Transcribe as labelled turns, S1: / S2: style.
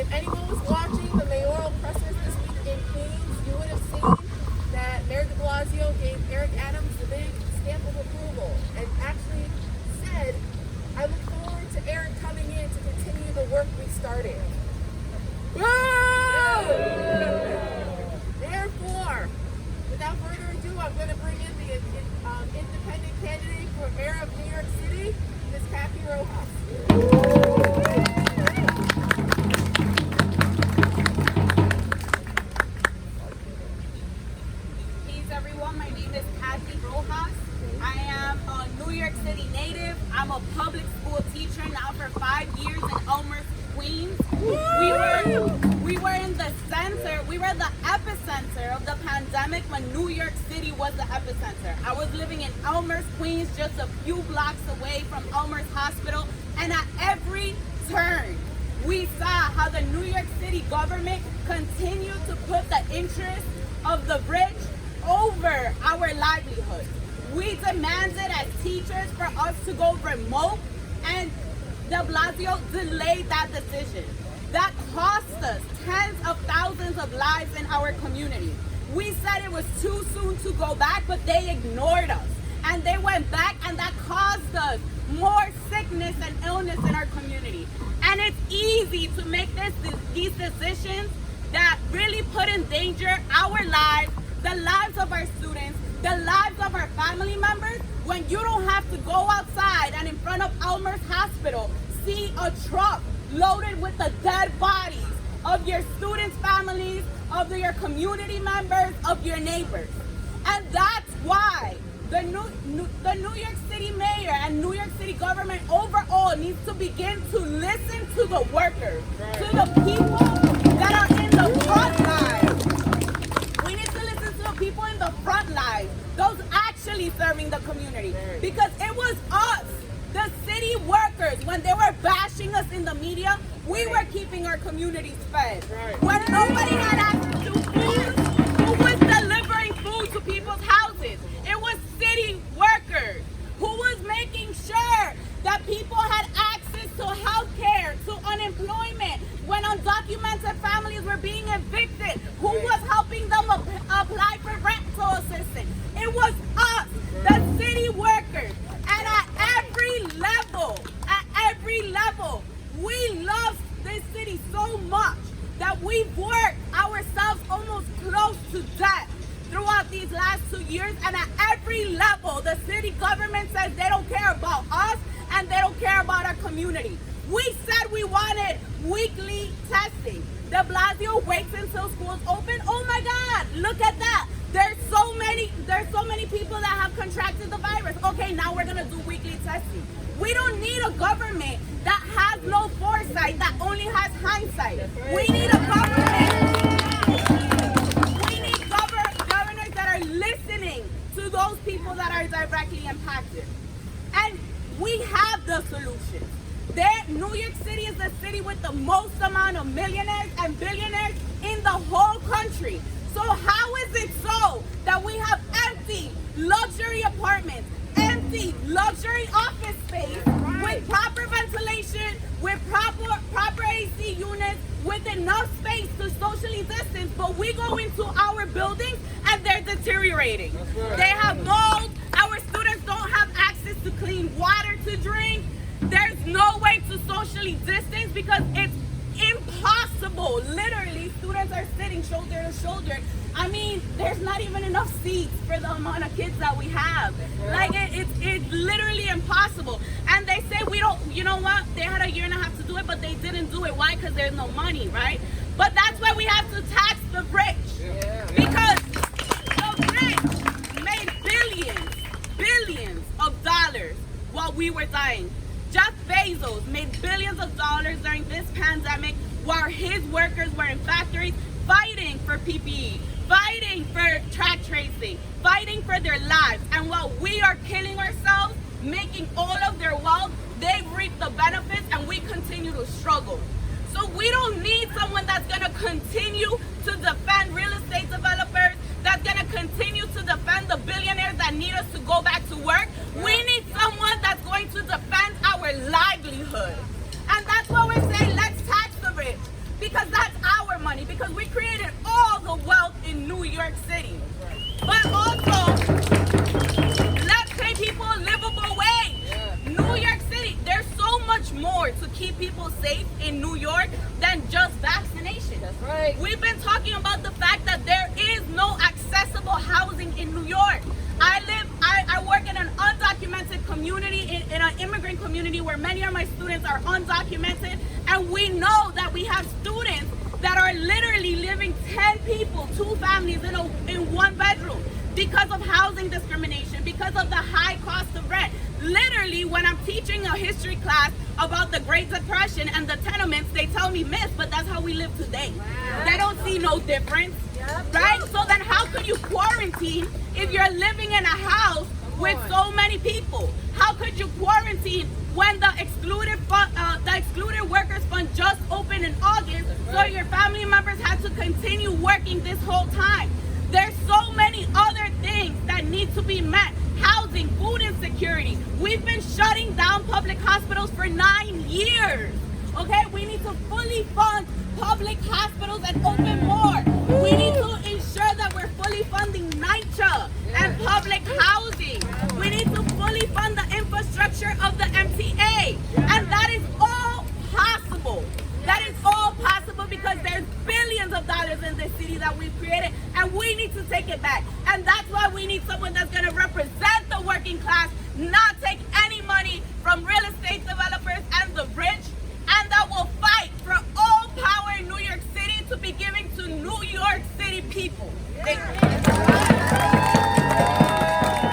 S1: If anyone was watching the mayoral pressers this week in Queens, you would have seen that Mayor de Blasio gave Eric Adams the big stamp of approval and actually said, I look forward to Eric coming in to continue the work we started. Therefore, without further ado, I'm going to bring in the independent candidate for mayor of New York City, Ms. Cathy Rojas.
S2: Peace, everyone. My name is Cathy Rojas. I am a New York City native. I'm a public school teacher now for 5 years in Elmhurst, Queens. We were in the center, we were the epicenter of the pandemic when New York City was the epicenter. I was living in Elmhurst, Queens, just a few blocks away from Elmhurst Hospital, and at every turn, we saw how the New York City government continued to put the interest of the rich over our livelihood. We demanded as teachers for us to go remote, and de Blasio delayed that decision. That cost us tens of thousands of lives in our community. We said it was too soon to go back, but they ignored us. And they went back, and that caused us more sickness and illness in our community. And it's easy to make these decisions that really put in danger our lives, the lives of our students, the lives of our family members, when you don't have to go outside and in front of Elmhurst Hospital see a truck loaded with the dead bodies of your students' families, of your community members, of your neighbors. And that's why the New York City mayor and New York City government overall needs to begin to listen to the workers, to the people that are in the front lines. We need to listen to the people in the front lines, those actually serving the community. Because it was us, the city workers, when they were bashing us in the media, we were keeping our communities fed. When nobody had access to food, who was delivering food to people's houses? It was city workers who was making sure that people had access to health care, to unemployment, when undocumented families were being evicted, who was helping them apply for rental assistance? It was us, the city workers. And at every level, we love this city so much that we've worked ourselves almost close to death throughout these last 2 years. And at every level, the city government says they don't care about us and they don't care about our community. We said we wanted weekly testing. De Blasio waits until schools open. Oh my God, look at that. There's so many people that have contracted the virus. Okay, now we're gonna do weekly testing. We don't need a government that has no foresight, that only has hindsight. We need a governors that are listening to those people that are directly impacted. And we have the solution. New York City is the city with the most amount of millionaires and billionaires in the whole country. So how is it so that we have empty luxury apartments, empty luxury office space with proper ventilation, with proper AC units, with enough space to socially distance, but we go into our buildings and they're deteriorating. They have mold. Our students don't have access to clean water to drink. There's no way to socially distance because it's impossible. Literally, students are sitting shoulder to shoulder. I mean, there's not even enough seats for the amount of kids that we have. Like, it's literally impossible. And they say we don't, you know what? They had a year and a half to do it, but they didn't do it. Why? Because there's no money, right? But that's why we have to tax the rich. Because the rich made billions of dollars while we were dying. Jeff Bezos made billions of dollars during this pandemic while his workers were in factories fighting for PPE, fighting for track tracing, fighting for their lives. And while we are killing ourselves, making all of their wealth, they reap the benefits and we continue to struggle. So we don't need someone that's going to continue to defend real estate developers, that's going to continue to defend the billionaires that need us to go back to work. We need someone that's going to defend our livelihood. And that's what we're saying, let's tax the rich. Because
S1: Right.
S2: We've been talking about the fact that there is no accessible housing in New York. I work in an undocumented community, in an immigrant community where many of my students are undocumented, and we know that we have students that are literally living 10 people, 2 families in 1 bedroom because of housing discrimination, because of the high cost of rent. Literally, when I'm teaching a history class about the Great Depression and the tenements, they tell me, "Miss, but that's how we live today." Wow. They don't see no difference, right? So then how can you quarantine if you're living in a house with so many people? How could you quarantine when the excluded workers fund just opened in August, so your family members had to continue working this whole time? There's so many other things that need to be met. Housing, food insecurity. We've been shutting down public hospitals for 9 years. Okay, we need to fully fund public hospitals and open more. We need to ensure that we're fully funding NYCHA and public housing. We need to fully fund the infrastructure of the MTA. And that is all possible. That is all possible because there's billions of dollars in this city that we've created, and we need to take it back. And that's why we need someone that's going to represent the working class, not take any money from real estate developers and the rich, and that will fight for all power in New York City to be given to New York City people. Thank you.